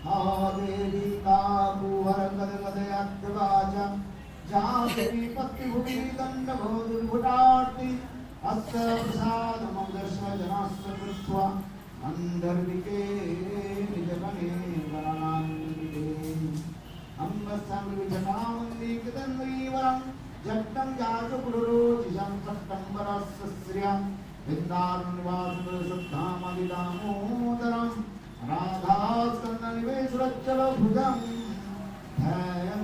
हा देवी काकुहर कदकदयाद्वाच जाति पत्ति भुवि दण्डभोदुर्भुटार्ति अस्य प्रसादमं दर्शन जनास्य कृत्वा अन्दर्विके निजगणे गणनान्विते अम्बस्संविजटामन्दिकृतन्वरीवरं जट्टं जातपुरुरोचिषं सट्टम्बरस्य श्रियं वृन्दारण्यवासुरसद्धामदिदामोदरं राधास्कन्दनिवेशुरच्चलभुजं ध्यायं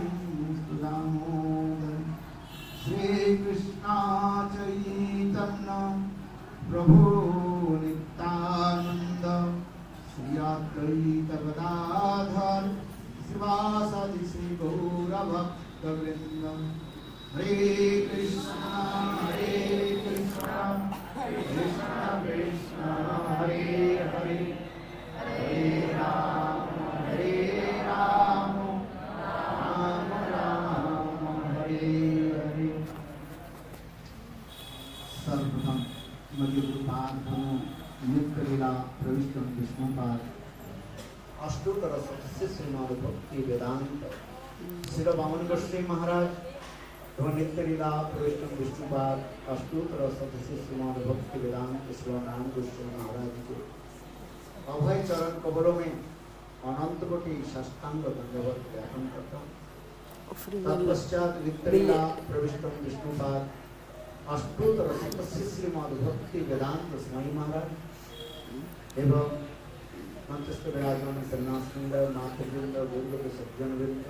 स्तुदामोदरं श्रीकृष्णा चैतन्य प्रभु नित्यानन्द श्री अद्वैत गदाधर श्रीवासादि श्री गौरभक्तवृन्द हरे कृष्णा कृष्णा कृष्णा हरे हरे हरे राम राम राम हरे हरे। सर्वप्रथम मध्य नित्य लीला प्रविष्टम विष्णुपाद अष्टोत्तर सदस्य श्रीमद् भक्ति वेदांत श्री वामन गोस्वामी महाराज एवं नित्य लीला प्रविष्टम विष्णुपाद अष्टोत्तर सदस्य श्रीमद् भक्ति वेदांत श्री नाम गोस्वामी महाराज के अभय चरण कमलों में अनंत कोटि साष्टांग दंडवत ज्ञापन करता हूँ। तत्पश्चात नित्य लीला प्रविष्टम विष्णुपाद अष्टोत्तर सदस्य श्रीमद् भक्ति वेदांत स्वामी महाराज एवं मंचस्थ विराजमान सन्यासीवृंद नाथवृंद गुरुदेव सज्जनवृंद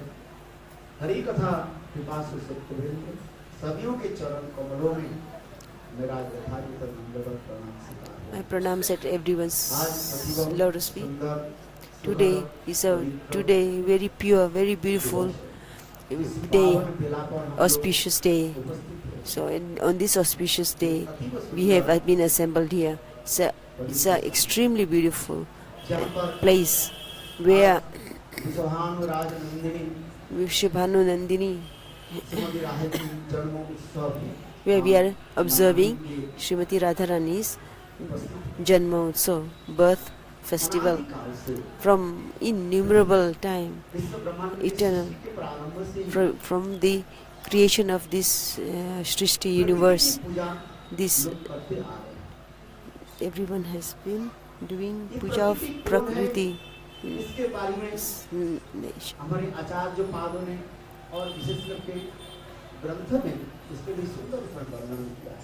हरि कथा पिपासु सत्यवृंद सभियों के चरण कमलों में मेरा यथाचित दंडवत प्रणाम स्वीकार। I pronounce at everyone's lotus feet. Today is a very pure, very beautiful day, auspicious day. So on this auspicious day, we have been assembled here. It's an extremely beautiful place where Vrishabhanu Nandini, where we are observing Srimati Radharani's Janma Utsav, birth festival, from innumerable time, eternal, from the creation of this Srishti universe. This everyone has been doing puja of Prakriti. हमारे आचार्य पादों ने और विशेष करके ग्रंथ में इसके लिए सुंदर वर्णन किया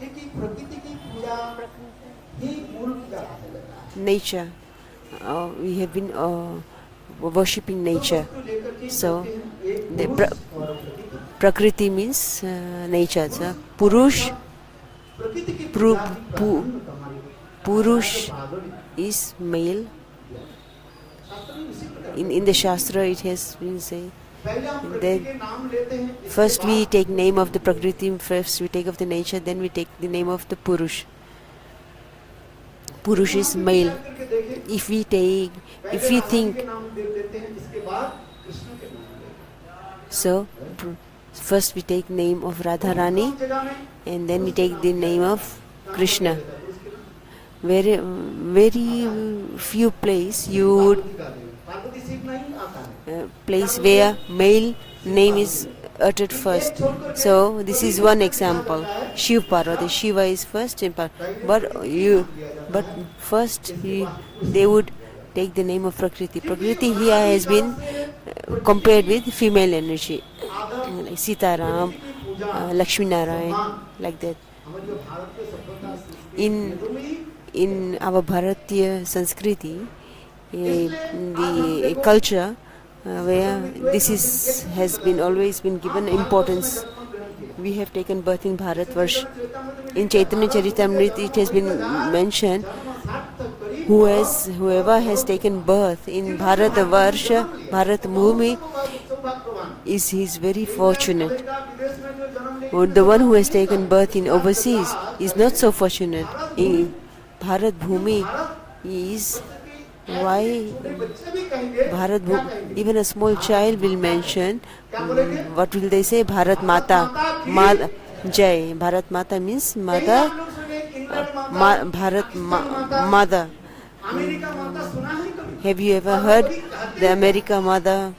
है कि प्रकृति की पूजा ही मूल पूजा है। Nature, we have been worshipping nature. So the Prakriti means nature. So Purush, Purush is male. In the Shastra it has been said that first we take name of the Prakriti, first we take of the nature, then we take the name of the Purush. Purush is male. If we think, so first we take name of Radharani and then we take the name of Krishna. Very few place you would place where male name is uttered first. So this is one example. Shiv Parvati, Shiva is first in but first they would take the name of Prakriti. Prakriti here has been compared with female energy, like Sitaram, Lakshmi Narayan, like that. In our Bharatiya Sanskriti, the culture where this has always been given importance. We have taken birth in Bharatvarsh. In Chaitanya Charitamrita it has been mentioned, whoever has taken birth in Bharatvarsha, Bharat Bhumi, is very fortunate. The one who has taken birth in overseas is not so fortunate. In Bharat Bhumi is why Bharat Bhumi, even a small child will mention, what will they say? Bharat Mata, Jai. Bharat Mata means mother, Bharat Mother. Have you ever heard the America Mother,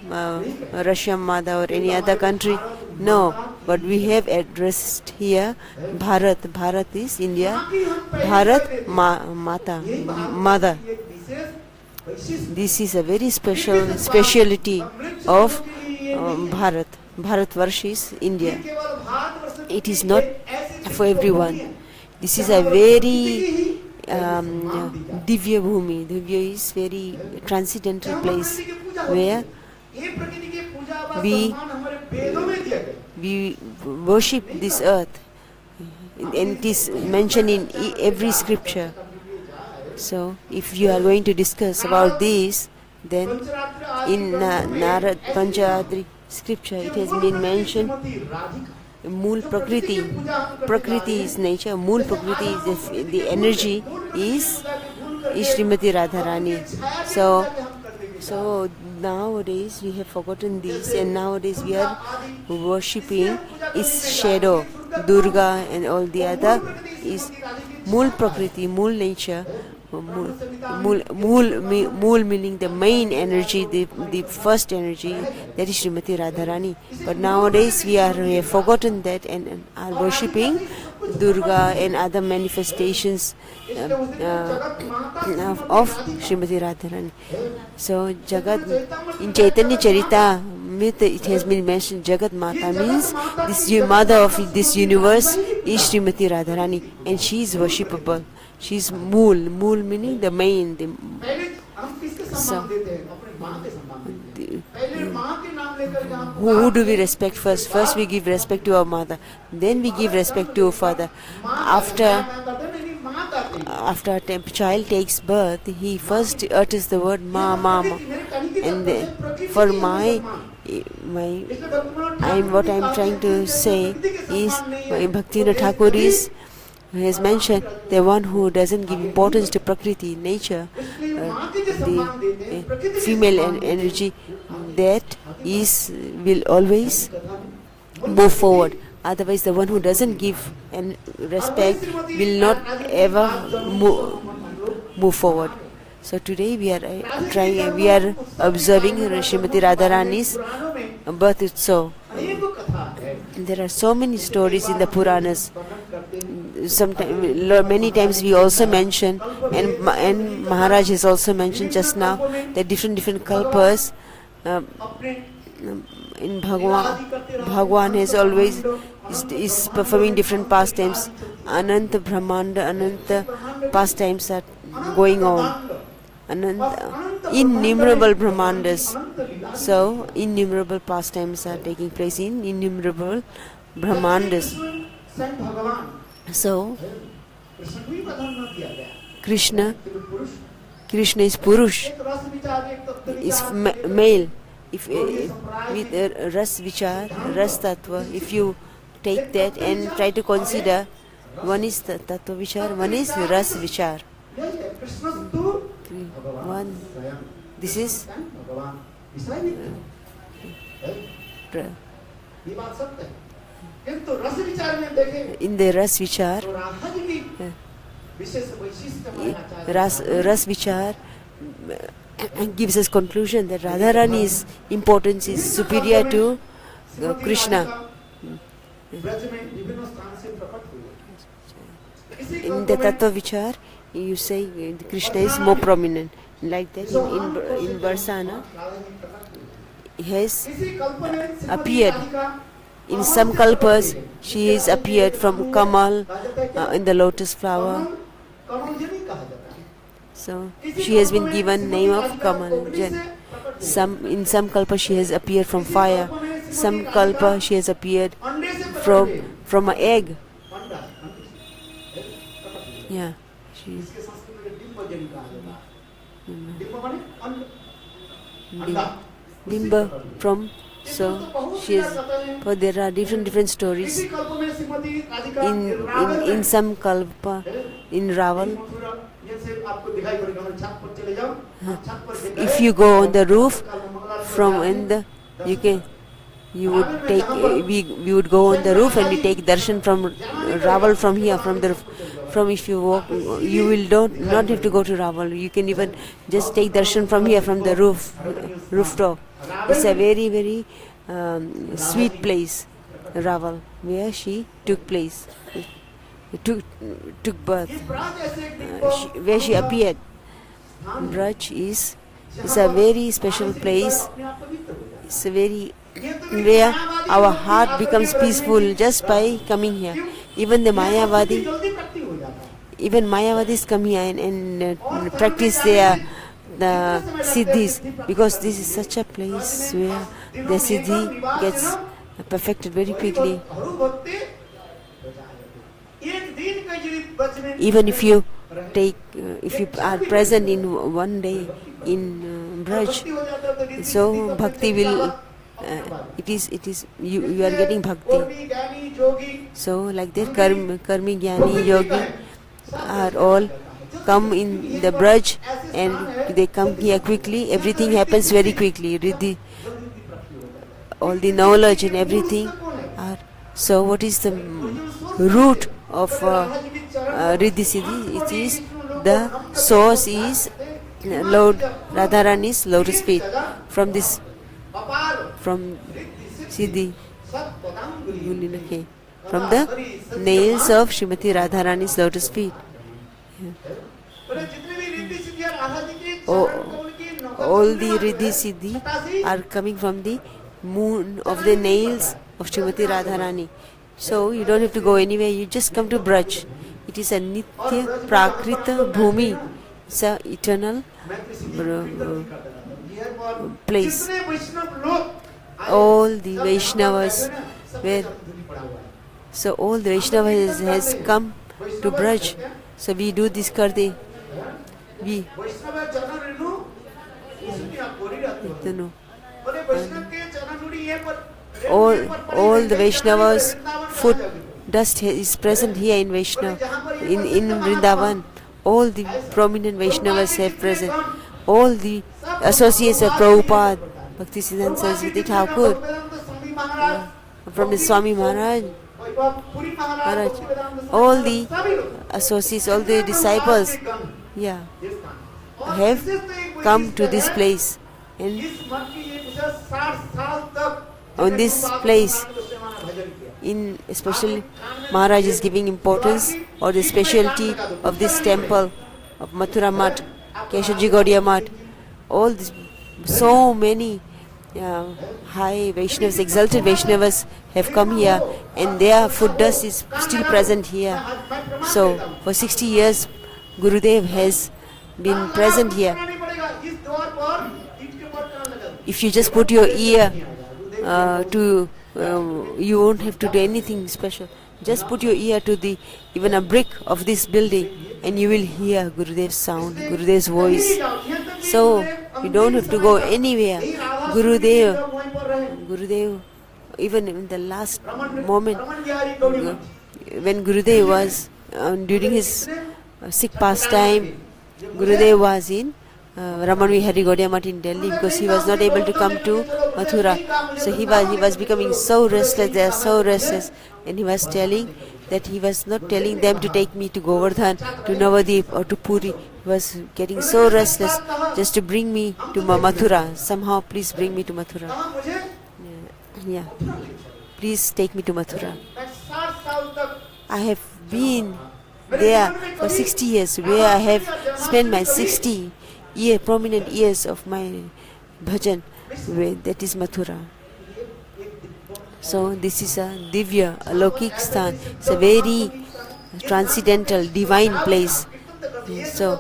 Russia Mother, or any other country? No, but we have addressed here Bharat. Bharat is India. Bharat Mata, Mother. This is a very speciality of Bharat. Bharatvarsh is India. It is not for everyone. This is a very Divya Bhumi. Divya is very transcendental place where we worship this earth, and it is mentioned in every scripture. So if you are going to discuss about this, then in Narad Panchadri scripture it has been mentioned Mool Prakriti. Prakriti is nature, Mool Prakriti is the energy is Srimati Radharani. So nowadays we have forgotten this, and nowadays we are worshipping its shadow, Durga and all the other is Mool Prakriti, Mool nature. Mool meaning the main energy, the first energy, that is Srimati Radharani. But nowadays we have forgotten that and are worshipping Durga and other manifestations of Srimati Radharani. So Jagat, in Chaitanya Charita it has been mentioned Jagat Mata means this mother of this universe is Srimati Radharani, and she is worshipable. She is Mool meaning the main. Who do we respect first? First we give respect to our mother, then we give respect to our father. After a child takes birth, he first utters the word Ma, Mama, and what I am trying to say is, Bhaktivinoda Thakur has mentioned the one who doesn't give importance to Prakriti, nature, the female energy, that will always move forward. Otherwise, the one who doesn't give and respect will not ever move forward. So today we are observing Srimati Radharani's birth utsav. There are so many stories in the Puranas. Many times we also mention, and Maharaj has also mentioned just now, that different kalpas in Bhagwan has always is performing different pastimes. Ananta Brahmanda, Ananta pastimes are going on. Innumerable Brahmandas. So innumerable pastimes are taking place in innumerable Brahmandas. So Krishna is Purush, is male. If with Ras Vichar, Ras Tattva, if you take that and try to consider, one is Tattva Vichar, one is Ras Vichar. One, this is in the Ras Vichar. Ras Vichar gives us conclusion that Radharani's importance is superior to Krishna. In the Tattva Vichar, you say Krishna is more prominent. Like that, in Barsana, he has appeared. In some kalpas, she has appeared from Kamal in the lotus flower. So she has been given name of Kamal. In some kalpa she has appeared from fire. Some kalpa she has appeared from an egg. Yeah. Dimba from, so she is, but there are different stories. In some kalpa, in Raval, if you go on the roof from we would go on the roof and we take darshan from Raval from here, from the from if you walk, you will not have to go to Raval. You can even just take darshan from here, from the rooftop. It's a very, very sweet place, Raval, where she took place, took birth, where she appeared. Braj is a very special place. It's a very where our heart becomes peaceful just by coming here. Even the Mayavadis come here and practice their the siddhis, because this is such a place where the siddhi gets perfected very quickly. Even if you are present in one day in Braj, so bhakti will. It is you are getting bhakti. So like that, karmi, jnani, yogi are all come in the Braj, and they come here quickly. Everything happens very quickly. All the knowledge and everything are. So what is the root of Riddhi Siddhi? It is the source is Lord Radharani's lotus feet. From Siddhi, from the nails of Srimati Radharani's lotus feet. All the Riddhi Siddhi are coming from the moon of the nails of Srimati Radharani. So you don't have to go anywhere, you just come to Braj. It is a Nitya Prakrita Bhumi. It's an eternal place. All the Vaishnavas all the Vaishnavas has come to Braj. So we do this karde. All the Vaishnavas foot dust is present here in Vaishnav, in Vrindavan. All the prominent Vaishnavas have present. All the associates of Prabhupada, Bhaktisiddhanta Saraswati Thakur, from the Swami Maharaj, all the associates, all the disciples, have come to this place. And on this place, especially Maharaj is giving importance or the specialty of this temple of Mathura Math, Keshavji Gaudiya Math. All this, so many high Vaishnavas, exalted Vaishnavas have come here, and their foot dust is still present here. So for 60 years Gurudev has been present here. If you just put your ear you won't have to do anything special. Just put your ear to even a brick of this building, and you will hear Gurudev's sound, Gurudev's voice. So you don't have to go anywhere. Gurudev, even in the last moment, when Gurudev was during his sick pastime, Gurudev was in Raman Vihari Gaudiya Math in Delhi, because he was not able to come to Mathura. So he was becoming so restless. They are so restless, and he was telling that he was not telling them to take me to Govardhan, to Navadip or to Puri. He was getting so restless just to bring me to Mathura. Somehow, please bring me to Mathura. Yeah, please take me to Mathura. I have been there for 60 years, where I have spent my 60 prominent years of my bhajan. That is Mathura. So this is a Divya, a Lokik Sthan. It's a very transcendental, divine place. So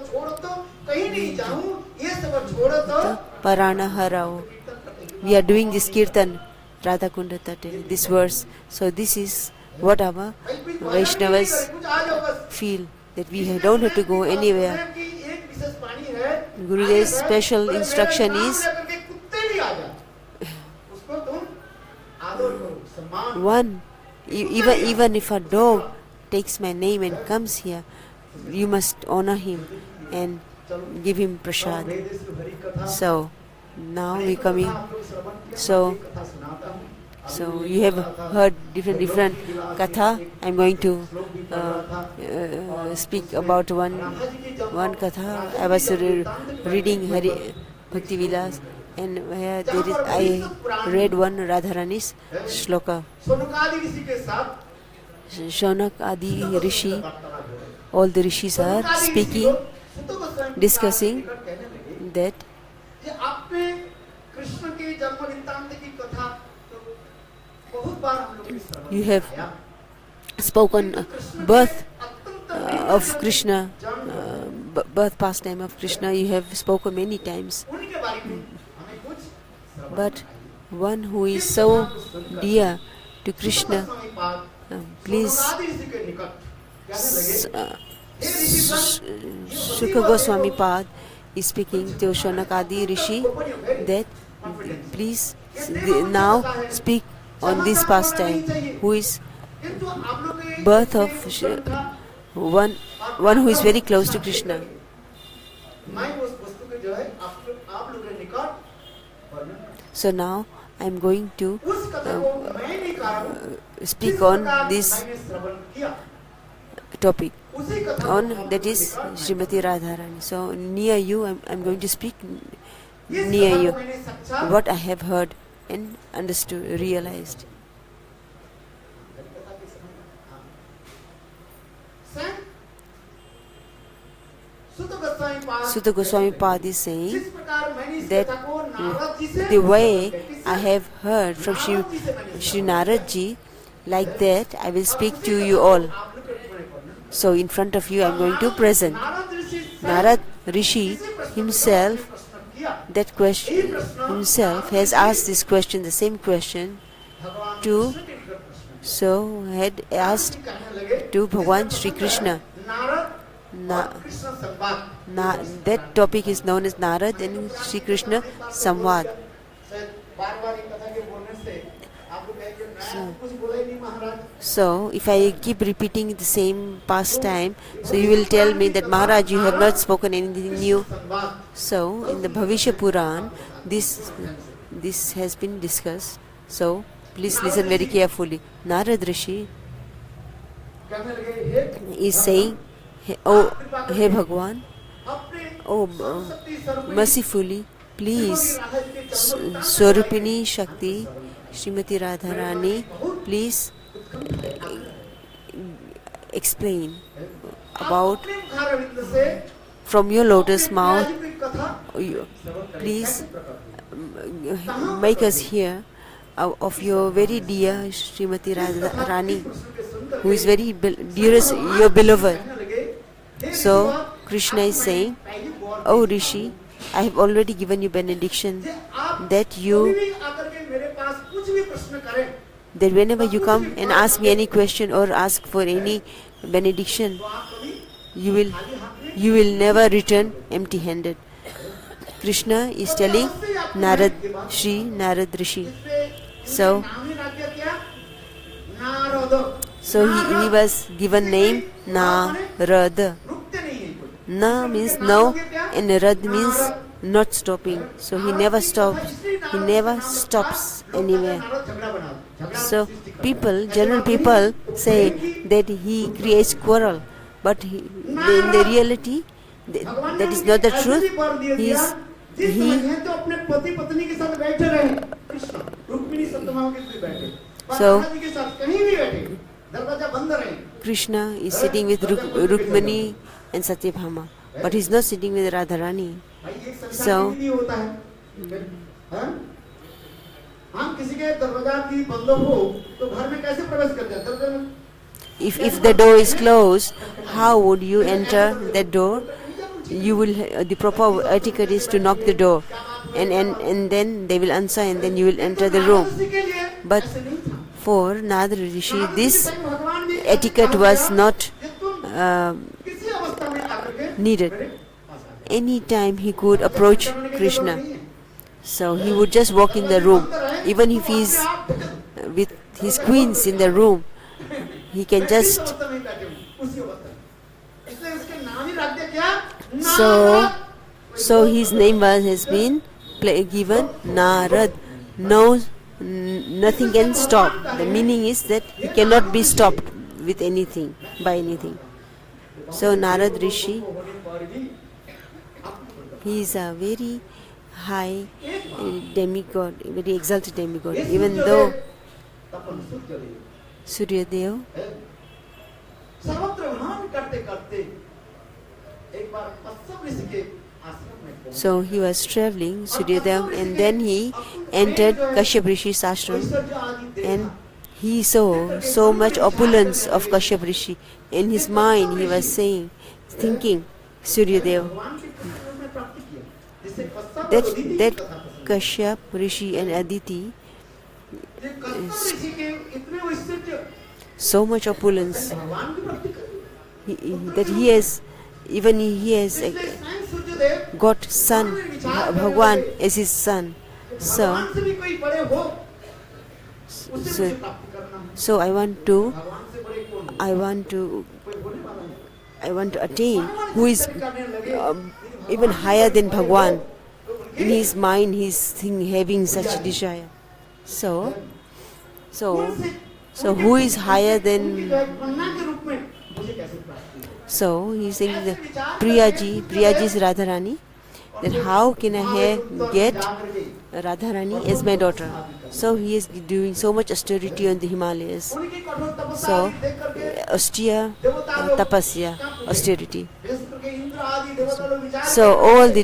Parana Harao. We are doing this Kirtan, Radha Kunda Tate, this verse. So this is what our Vaishnavas feel, that we don't have to go anywhere. Gurudev's special instruction is even if a dog takes my name and comes here, you must honor him and give him prasad. So now we coming. So So you have heard different katha. I'm going to speak about one katha. I was reading Hari Bhakti Vilas, and where there is, I read one Radharani's shloka. Shaunak Adi Rishi, all the rishis are speaking, discussing that you have spoken birth of Krishna, birth pastime of Krishna, you have spoken many times. But one who is so dear to Krishna, please, Shukha Goswami Pad is speaking to Shaunakadi Rishi that please now speak on this pastime, who is birth of one who is very close to Krishna. So now I am going to speak on this topic, on that is Srimati Radharani. So near you, I'm going to speak near you what I have heard and understood, realized. Sutta Goswami Pad is saying that the way I have heard from Shri Narad Ji, like that I will speak to you all. So in front of you I am going to present. Narad Rishi himself, that question himself has asked this question, the same question to, so had asked to Bhagwan Sri Krishna. That topic is known as Narad and Sri Krishna Samvad. So if I keep repeating the same pastime, so you will tell me that Maharaj, you have not spoken anything new. So in the Bhavishya Puran, this has been discussed. So please listen very carefully. Narad Rishi is saying, oh Hey Bhagwan, oh mercifully, please, Swarupini Shakti, Srimati Radharani, please explain about from your lotus mouth, please make us hear of your very dear Srimati Radharani, who is very dearest, your beloved. So Krishna is saying, oh Rishi, I have already given you benediction that whenever you come and ask me any question or ask for any benediction, you will never return empty-handed. Krishna is telling Sri Narad Rishi. So he was given name Narada. Na means no, and Rad means not stopping. So he never stops. He never stops anywhere. So general people say that he creates quarrel, but in the reality, that is not the truth. So Krishna is sitting with Rukmani and Satyabhama, but he is not sitting with Radharani. So if the door is closed, how would you enter that door? You will the proper etiquette is to knock the door, and then they will answer, and then you will enter the room. But for Narad Rishi, this etiquette was not needed. Anytime he could approach Krishna, so he would just walk in the room. Even if he is with his queens in the room, he can just. So his name has been given Narad. No nothing can stop. The meaning is that he cannot be stopped with anything, by anything. So Narad Rishi, he is a very high demigod, very exalted demigod. Even though Surya Dev, so he was traveling, Suryadev, and then he entered Kashyap Rishi's ashram, and he saw so much opulence of Kashyap Rishi. In his mind he was thinking, Suryadev, that Kashyap Rishi and Aditi, so much opulence, that he has got son, Bhagwan as his son. So I want to attain who is even higher than Bhagwan. In his mind he is having such desire. So who is higher than? So he is saying that Priyaji is Radharani. Then how can I get Radharani as my daughter? So he is doing so much austerity on the Himalayas. So austere tapasya, austerity. So all the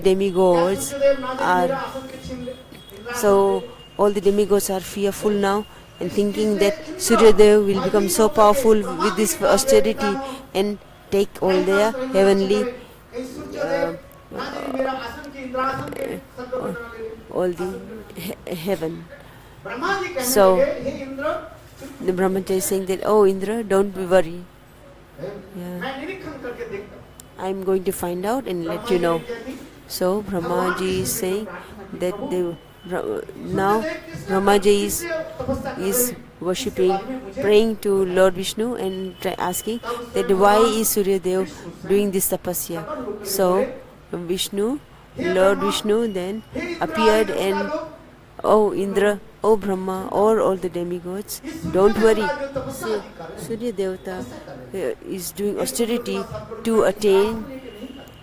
demigods are fearful now and thinking that Suryadev will become so powerful with this austerity and take all their heavenly all the heaven. So the Brahmacha is saying that, oh Indra, don't be worried. I am going to find out and let you know. So Brahmaji is saying that now Brahmaji is worshipping, praying to Lord Vishnu and asking that why is Suryadev doing this tapasya. So Lord Vishnu then appeared and, oh Indra, oh Brahma, or all the demigods, don't worry. See, Surya Devata is doing austerity to attain.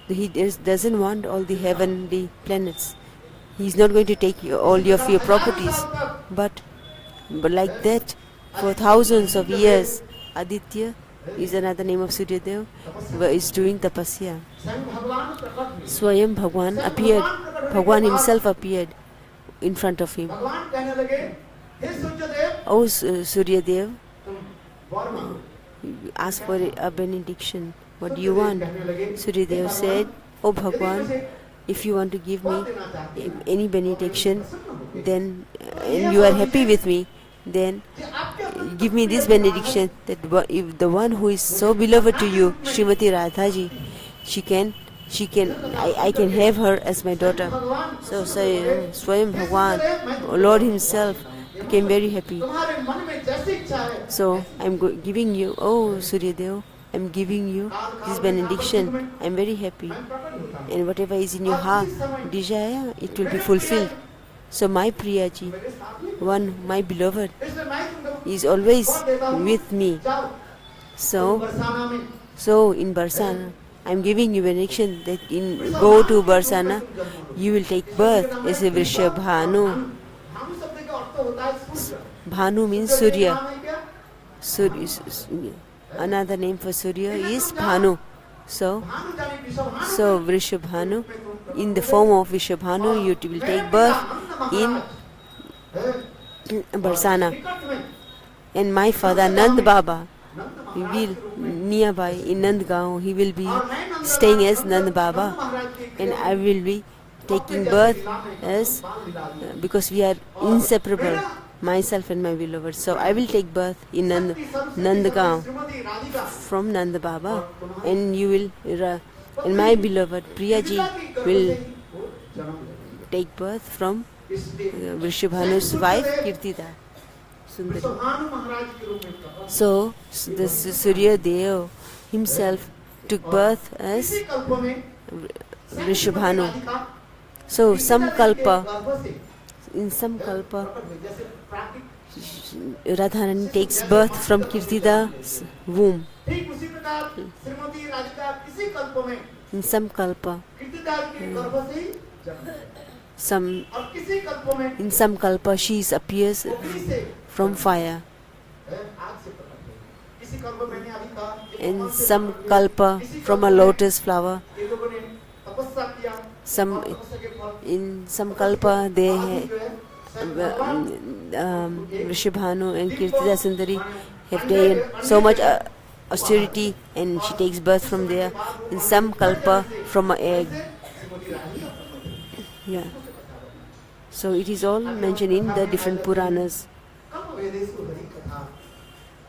He doesn't want all the heavenly planets. He is not going to take all of your properties. But like that, for thousands of years, Aditya is another name of Surya Dev, is doing tapasya. Swayam Bhagwan appeared. Bhagwan himself appeared in front of him. Oh Surya Dev, ask for a benediction. What do you want? Surya Dev said, oh Bhagwan, if you want to give me any benediction, then and you are happy with me, then give me this benediction, that if the one who is so beloved to you, Srimati Radhaji, I can have her as my daughter. So Swayam Bhagwan, Lord himself, became very happy. So I am giving you, oh Suryadev, I am giving you this benediction. I am very happy. And whatever is in your heart, desire, it will be fulfilled. So my Priyaji, my beloved, is always with me. So in Barsana, I am giving you benediction that go to Barsana, you will take birth as a Vrishabhanu. Bhanu means Surya. Another name for Surya is Bhanu. So Vrishabhanu, in the form of Vrishabhanu, you will take birth in Barsana. And my father Nand Baba will nearby in Nandgaon, he will be staying as Nand Baba, and I will be taking birth as because we are inseparable, myself and my beloved. So I will take birth in Nandgaon from Nand Baba, and you will and my beloved Priyaji will take birth from Vrishabhanu's wife Kirtida Sundari. So the Surya Dev himself took birth as Vrishabhanu. So some kalpa, in some kalpa, प्रकट हुई। जैसे प्राकृतिक Radharani takes birth from Kirtida's womb. ठीक उसी प्रकार श्रीमती राधिका किसी कल्प में In some kalpa, कीर्तिदास के गर्भ से ही जन्म लेती है। some और किसी कल्प में in some kalpa she appears अग्नि से from fire. आग से प्रकट हुई। किसी कल्प में मैंने अभी कहा कि In कमल से some प्रकट हुई। kalpa किसी from a कल्प में lotus flower. ये लोगों ने तपस्या किया Some और तपस्या के फल in some kalpa they आज भी जो है स्वयं भगवान Rishabhanu and Kirtida Sundari have taken so much austerity and she takes birth from there. In some kalpa from an egg. Shrimati Radhika प्रकट हुई। Yeah. So it is all mentioned in the different Puranas. कल्प वेदेषु हरि कथा।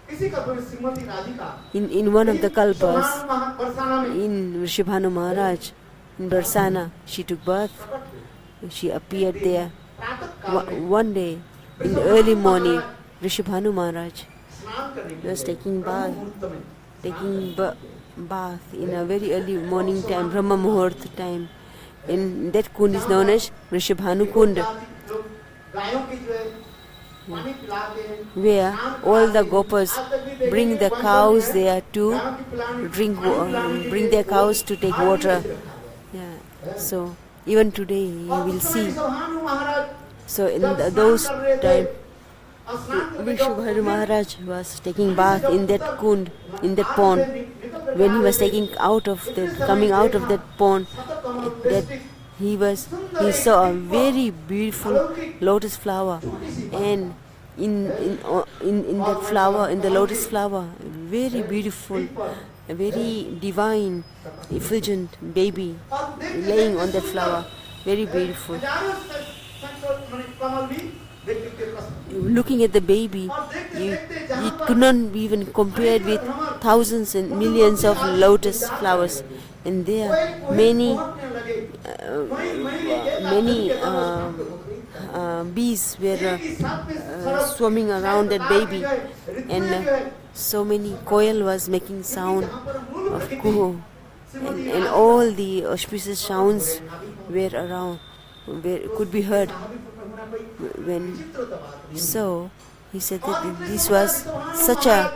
किसी कल्प में Shrimati Radhika In one of the kalpas, Barsana में in Rishabhanu Maharaj, in Barsana, she took birth. प्रकट हुई। She appeared there. प्रातः काल में One day, in the early morning, Rishabhanu Maharaj स्नान करने के was लिए taking bath, मुहूर्त में taking bath in a very early morning time, Brahma Muhurt time. And that kund is known as Rishabhanu Kund, लोग गायों की जो है पानी पिलाते हैं, where all the gopas bring the cows there to गायों की पिलाने drink, bring their cows to take water. Yeah. So even today you will see. श्रीभानु Maharaj So in जब those स्नान कर रहे थे, time, और स्नान करके Rishabhanu Maharaj was taking bath in that kund, in that आग pond. से निकल कर When he आ was रहे थे, taking out of the, coming out of that pond, that he saw a very beautiful lotus flower, and in that flower, in the lotus flower, very beautiful, a very divine, effulgent baby और देखते laying on देखते that flower, very beautiful. हजारों संख्या माने कमल भी देखते थे प्रश्न। Looking at the baby, it could not be even compared with thousands and millions of lotus flowers, and there many bees were swarming around that baby, and so many koel was making sound of kuhu, and all the auspicious sounds were around, could be heard. When so he said that this was such a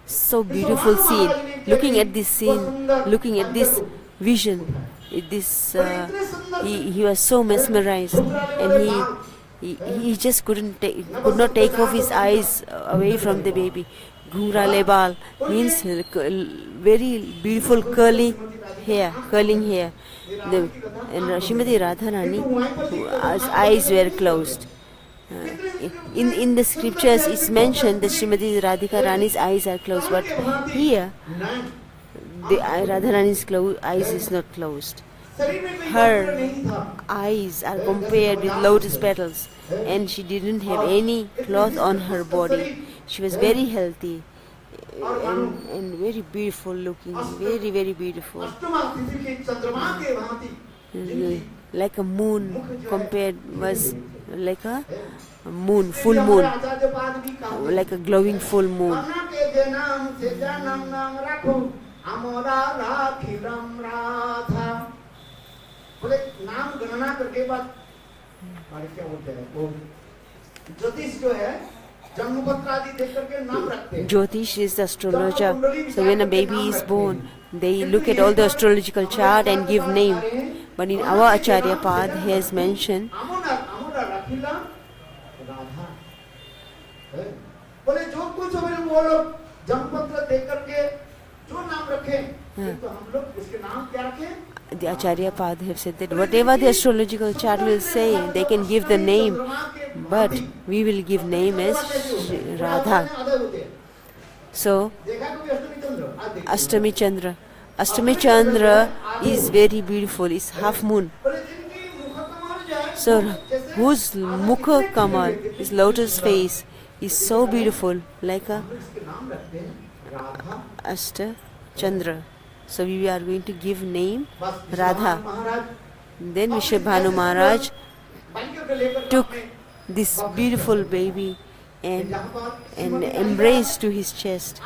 so beautiful scene. Looking at this scene, looking at this vision, he was so mesmerized, and he just could not take off his eyes away from the baby. Ghungra lebal means very beautiful curling hair. And Srimati Radharani's eyes were closed. In the scriptures it's mentioned that Srimati Radhika Rani's eyes are closed, but here the Radharani's eyes is not closed. Her eyes are compared with lotus petals, and she didn't have any cloth on her body. She was very healthy and very beautiful looking, very, very beautiful. Like a moon compared, was like a moon, full moon, like a glowing full moon. बोले नाम गणना करके बाद क्या बोलते हैं वो ज्योतिष जो है जन्मपत्र आदि देख करके नाम रखते हैं. Jyotish is the astrologer. So when a baby is born, they look at all the astrological chart and give name. But in our Acharya Pad, he has mentioned बोले जो कुछ वो लोग जन्मपत्र देख करके जो नाम रखे तो हम लोग उसके नाम क्या रखें. The Acharya Pad have said that whatever the astrological chart will say, they can give the name, but we will give name as Radha. So, Ashtami Chandra. Ashtami Chandra is very beautiful, it's half moon. So, whose Mukha Kamal, his lotus face, is so beautiful, like a Ashta Chandra. So we are going to give name Radha. Then Rishabhanu Maharaj took this beautiful baby and embraced to his chest,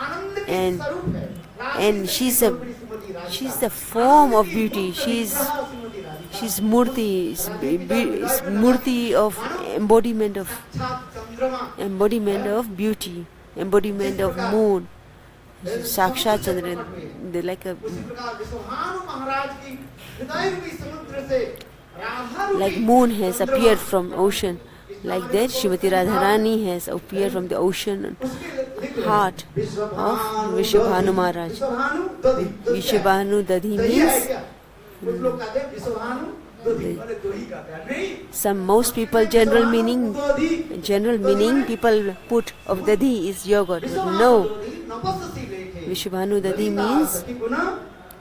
and she's a she's the form of beauty. She's Murti, is Murti of embodiment of beauty, embodiment of moon. Sakshat Chandran, they like moon has appeared from ocean. Like that, Srimati Radharani has appeared from the ocean heart of Vrishabhanu Maharaj. Vrishabhanu Dadhi means most people general meaning people put of Dadhi is yogurt. No, Vrishabhanu Dadhi means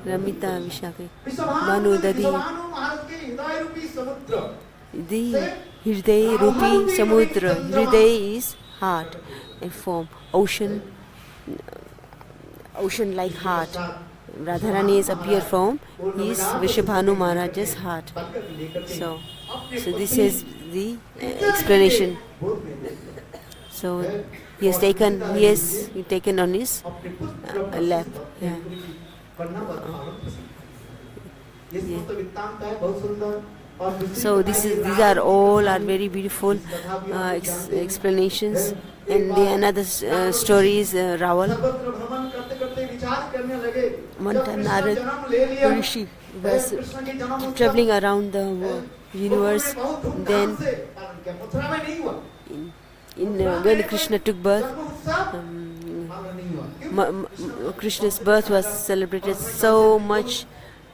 Ramita Vishakhe. Bhanu Dadhi. The Hriday Rupi Samudra. Hriday is heart and form. Ocean like heart. Radharani is appeared from his Vrishabhanu Maharaj's heart. So this is the explanation. So he has taken on his lap. Yeah. So these are all very beautiful explanations. And the another story is Raval. Narad Rishi was traveling around the universe. Then when Krishna took birth, Krishna's birth was celebrated so much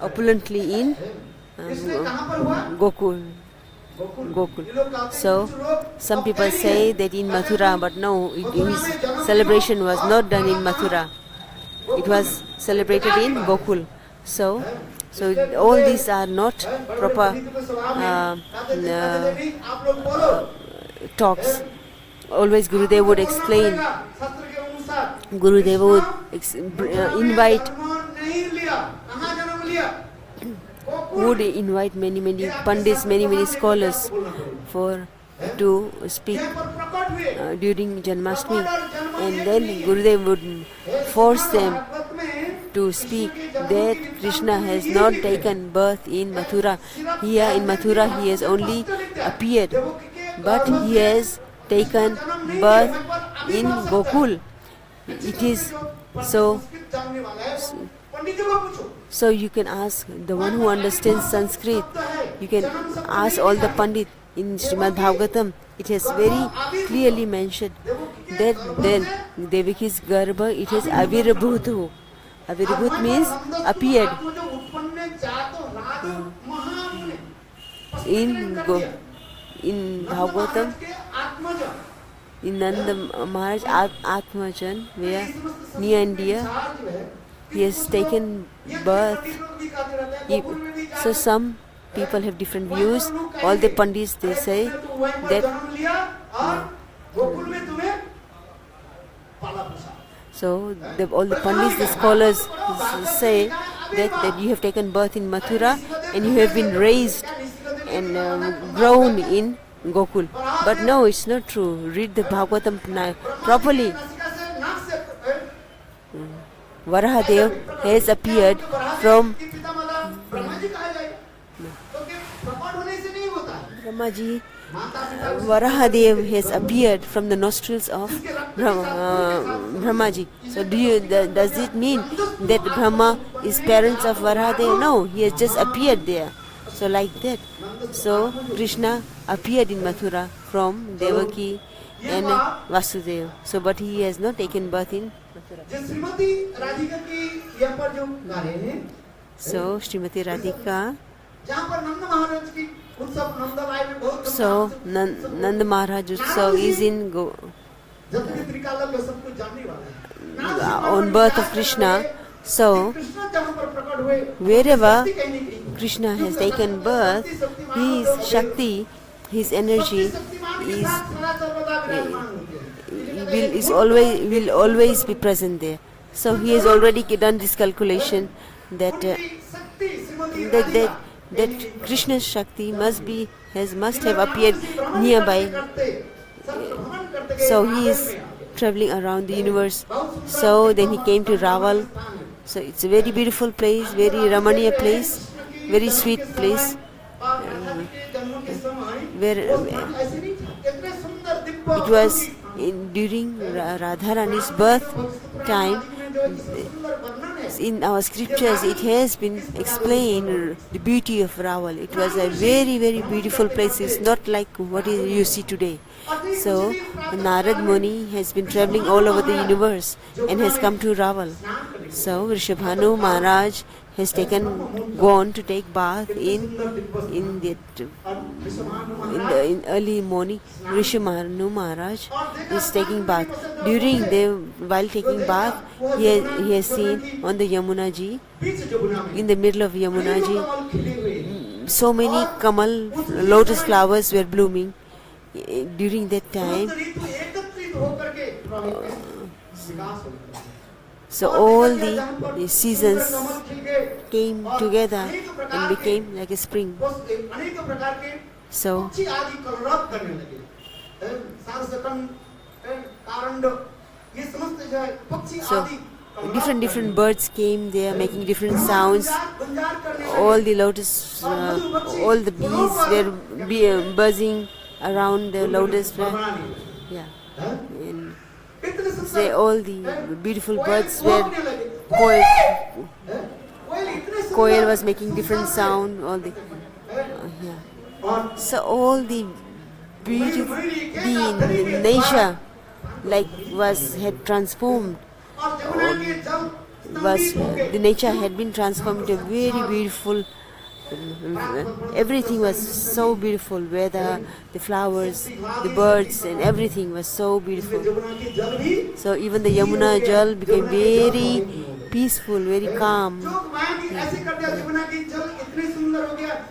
opulently in Gokul. So some people say that in Mathura, but no, his celebration was not done in Mathura. It was celebrated in Gokul. So all these are not proper talks. Always Gurudev would explain. Gurudev would invite many pandits, many scholars to speak during Janmashtami, and then Gurudev would force them to speak that Krishna has not taken birth in Mathura. Here in Mathura he has only appeared, but he has taken birth in Gokul. It is so. So you can ask the one who understands Sanskrit. You can ask all the Pandit in Srimad Bhagavatam. It has very clearly mentioned that then Devaki's Garbha, it has Avirabhutu. Avirabhut means appeared. In Bhagavatam, in Nanda Maharaj Atmajan, where near India, he has taken birth. So some people have different views. All the Pandits, they say that all the Pandits, the scholars say that you have taken birth in Mathura and you have been raised and grown in Gokul. But no, it's not true. Read the Bhagavatam properly. Varahadev has appeared from Brahmaji. Varahadev has appeared from the nostrils of Brahmaji. So does it mean that Brahma is parents of Varahadev? No, he has just appeared there. So like that. So Krishna appeared in Mathura from Devaki and Vasudeva. So but he has not taken birth in Mathura. So Srimati Radhika. So Nanda Maharaj Utsav is in on birth of Krishna. So wherever Krishna has taken birth, his Shakti, his energy will always be present there. So he has already done this calculation that Krishna's Shakti must have appeared nearby. So he is traveling around the universe. So then he came to Raval So it's a very beautiful place, very Ramaniya place, very sweet place, where it was during Radharani's birth time. In our scriptures it has been explained the beauty of Raval. It was a very, very beautiful place. It's not like what you see today. So Narad Muni has been traveling all over the universe and has come to Raval. So Vrishabhanu Maharaj has gone to take bath in early morning. Vrishabhanu Maharaj is taking bath. While taking bath, he has seen on the Yamuna Ji, in the middle of Yamuna Ji, so many kamal lotus flowers were blooming. During that time, so all the seasons came together and became like a spring. So different birds came there making different sounds. All the lotus, all the bees were buzzing around the lotus flower. Yeah. And all the beautiful birds were koel was making different sound. All the so all the beautiful, the nature had transformed. The nature had been transformed into very beautiful. Everything was so beautiful. Weather, the flowers, the birds, and everything was so beautiful. So even the Yamuna Jal became very peaceful, very calm.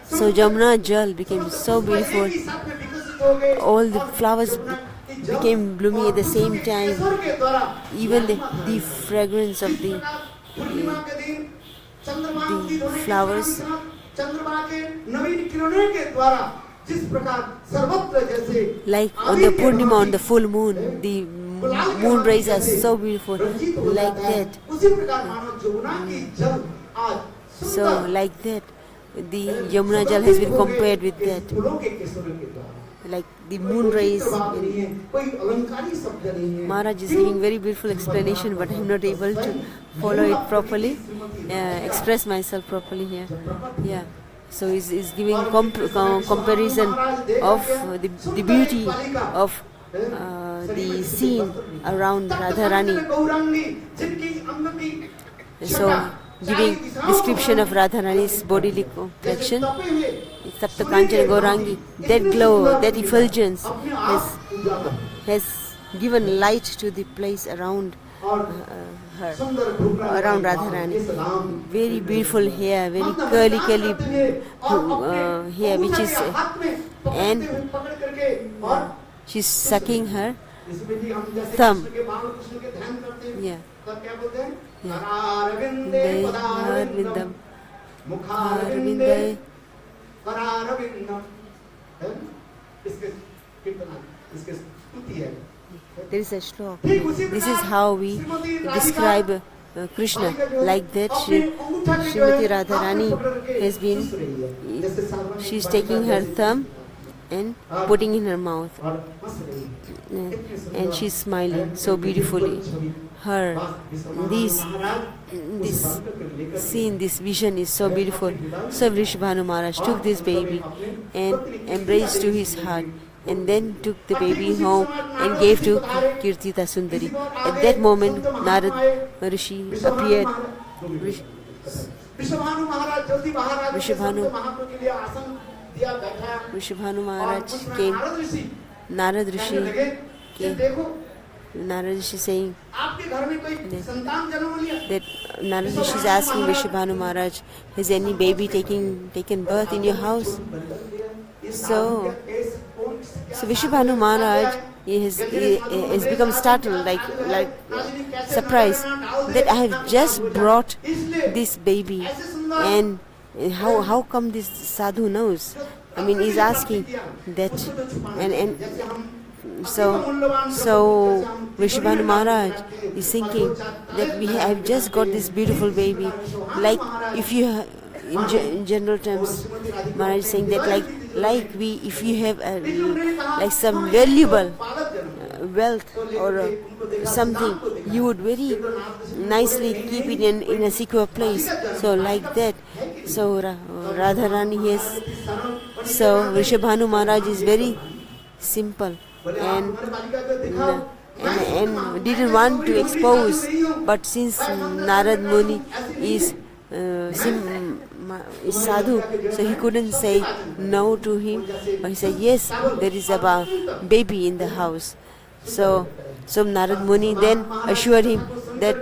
So Yamuna Jal became so beautiful. All the flowers became blooming at the same time. Even the fragrance of the flowers. Like on the Purnima, on the full moon, the moon rays are so beautiful, like that. So like that, the Yamuna Jal has been compared with that. Like the moon rays. Maharaj is giving very beautiful explanation, but I am not able to follow it properly, express myself properly here. Yeah. So he's giving comparison of the beauty of the scene around Radharani. So giving description of Radharani's bodily complexion, Sapta Kanchana Gaurangi, that glow, that effulgence has given light to the place around her, around Radharani. Very beautiful hair, very curly hair, which is, and she's sucking her thumb. Yeah. There is a shlok. This is how we describe Krishna. Like that, Srimati Radharani has been, she's taking her thumb and putting in her mouth. And she's smiling so beautifully. This scene, this vision is so beautiful. So Vrishabhanu Maharaj took this baby and embraced to his heart, and then took the baby home and gave to Kirtita Sundari. At that moment, Narad Rishi appeared. Vrishabhanu Maharaj came. Narad Rishi came. Narad Rishi saying that Narad Rishi is asking Vrishabhanu Maharaj, has any baby taken birth in your house? So Vrishabhanu Maharaj has become startled, like surprised that I have just brought this baby, and how come this sadhu knows? I mean, he's asking that, and So Vrishabhanu Maharaj is thinking that I've just got this beautiful baby. Like if you, in general terms, Maharaj is saying that if you have like some valuable wealth or something, you would very nicely keep it in a secure place. So like that. So Radharani so Vrishabhanu Maharaj is very simple and didn't want to expose, but since Narad Muni is sadhu, so he couldn't say no to him, but he said yes, there is a baby in the house. So Narad Muni then assured him that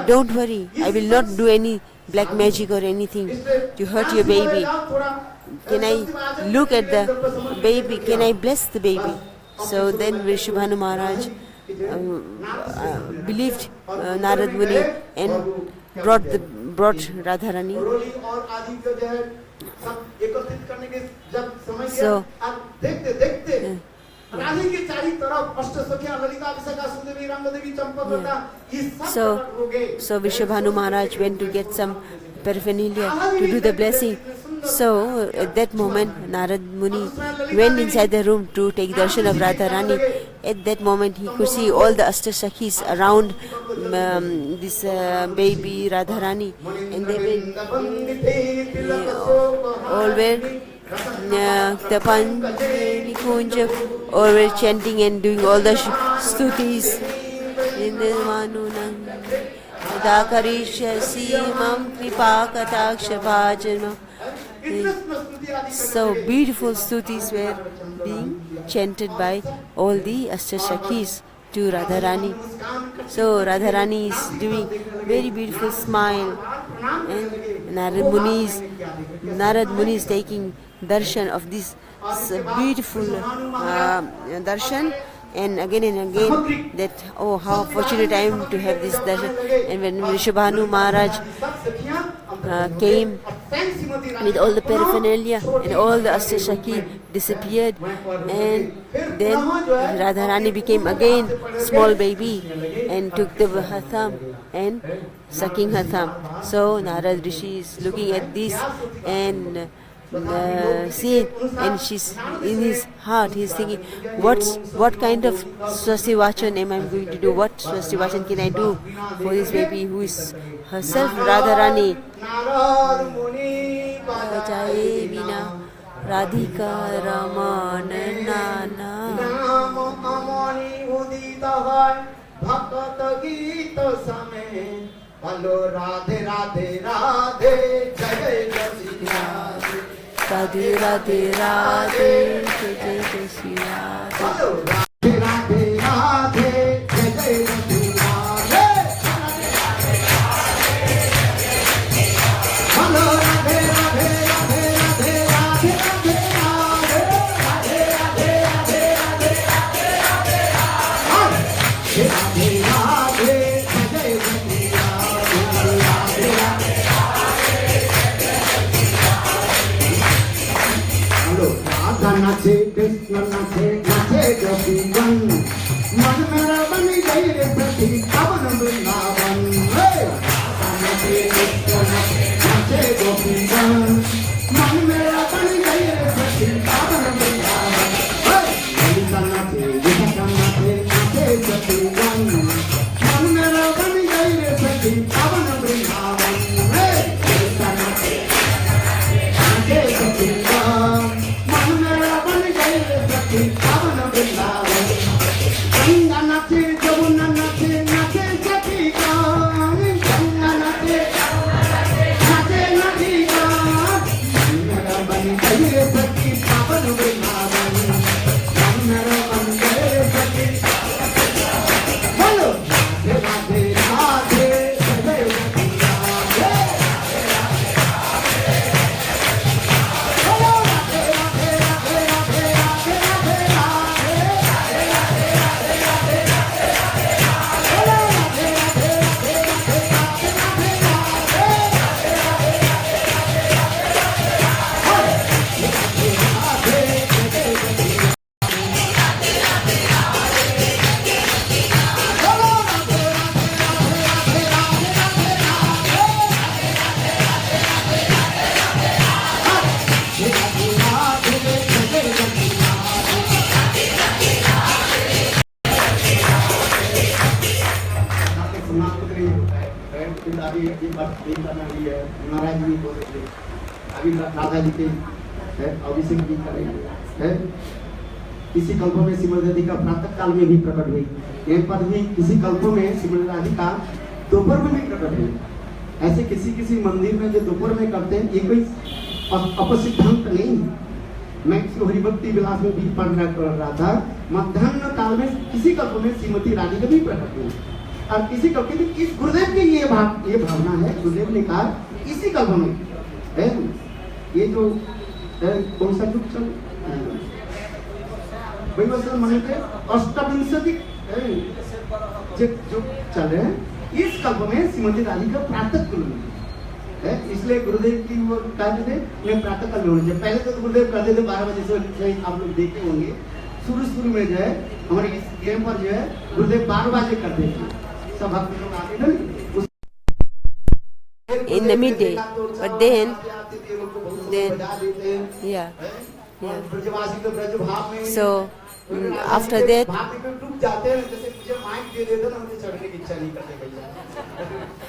don't worry, I will not do any black magic or anything to hurt your baby. Can I look at the baby? Can I bless the baby? So then Vrishabhanu Maharaj believed Narad Muni and brought Radharani. So So Vrishabhanu Maharaj went to get some paraphernalia to do the blessing. So at that moment Narad Muni went inside the room to take darshan of Radharani. At that moment he could see all the Ashtasakhis around this baby Radharani, and they all were Tapanjali Kunja, all were chanting and doing all the stutis. So beautiful stutis were being chanted by all the Ashtasakhis to Radharani. So Radharani is doing very beautiful smile, and Narad Muni is taking darshan of this beautiful darshan, and again that how fortunate I am to have this darshan. And when Vrishabhanu Maharaj came with all the paraphernalia and all the Ashtasakhi disappeared, and then Radharani became again small baby and took her thumb and sucking her thumb. So Narad Rishi is looking at this and scene, and she's in his heart he's thinking, what kind of Swasti Vachan am I going to do? What Swasti Vachan can I do for this baby who is herself Radharani? Jaye Vina Radhika Raman Nana Radhe Radhe Radhe Jai Radhe Radhe Radhe Jai Shri Radhe Radhe Radhe Jai Shri Radhe Halo Radhe Radhe Radhe Radhe Radhe Radhe Radhe Radhe Radhe नाचे कृष्ण नाचे नाचे गोपीगण मन मेरा बन गई रे प्रति पावन वृंदावन नाचे कृष्ण नाचे गोपीगण मन मेरा बन गई रे प्रति पावन वृंदावन नाचे नाचे नाचे गोपीगण मन मेरा बन गई रे प्रति पावन वृंदावन नाचे नाचे गोपीगण पावन वृंदावन गंगा नाचे जमुना नाचे नाचे सखी गंगा नाचे नाचे नदी मेरा बन गई सखी पावन वृंदावन मेरा बन गए सखी बोलो राधे राधे Hey! ये बात नहीं करना भी है, महाराज जी बोल रहे थे, अभी राधा जी के अभिषेक भी करेंगे, है किसी कल्पों में श्रीमती राधिका प्रातः काल में भी प्रकट हुई, यहाँ पर भी किसी कल्पों में श्रीमती राधिका दोपहर में भी प्रकट हुई। ऐसे किसी किसी मंदिर में जो दोपहर में करते हैं, ये कोई अपसिद्धांत नहीं। मैं हरिभक्ति विलास में भी पढ़ रहा था, मध्याह्न काल में किसी कल्प में श्रीमती राधिका भी प्रकट हुई, और किसी कल्प में इस गुरुदेव की ये भावना है, गुरुदेव ने कहा इसी कल्प में है, ये जो कौन सा युग चल वैवस्वत मने के अष्टविंशति जो चल रहे हैं, इस कल्प में श्रीमती राधिका प्रातः काल में है, इसलिए गुरुदेव की वो कहते थे मैं प्रातः काल में होना चाहिए। पहले तो गुरुदेव कहते थे 12 बजे से, आप लोग देखे होंगे शुरू में जो है हमारे इस गेम पर जो है गुरुदेव 12 बजे करते थे, सब भक्त लोग आते थे in the midday, but then yeah. So after that,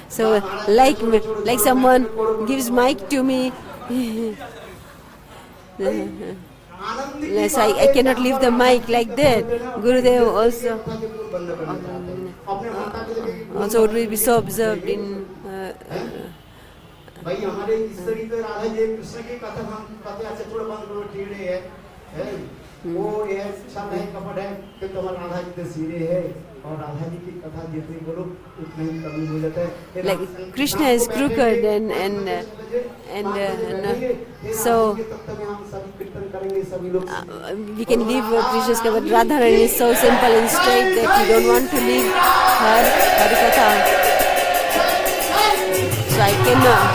so like someone gives mic to me. Yes, I cannot leave the mic like that. Gurudev also would be so observed in भाई हमारे ईश्वरी तो राधा जी कृष्ण की कथा हम कहते हैं थोड़ा बंद करो टीड़े है वो ये शब्द है कपट है कि तुम्हारा राधा जी तो सीधे है और राधा जी की कथा जितनी बोलो उतना ही कमी हो जाता है। like Krishna is crooked and so we can leave Krishna's cover, but Radharani is so simple and straight that you don't want to leave her Harikatha. So I cannot.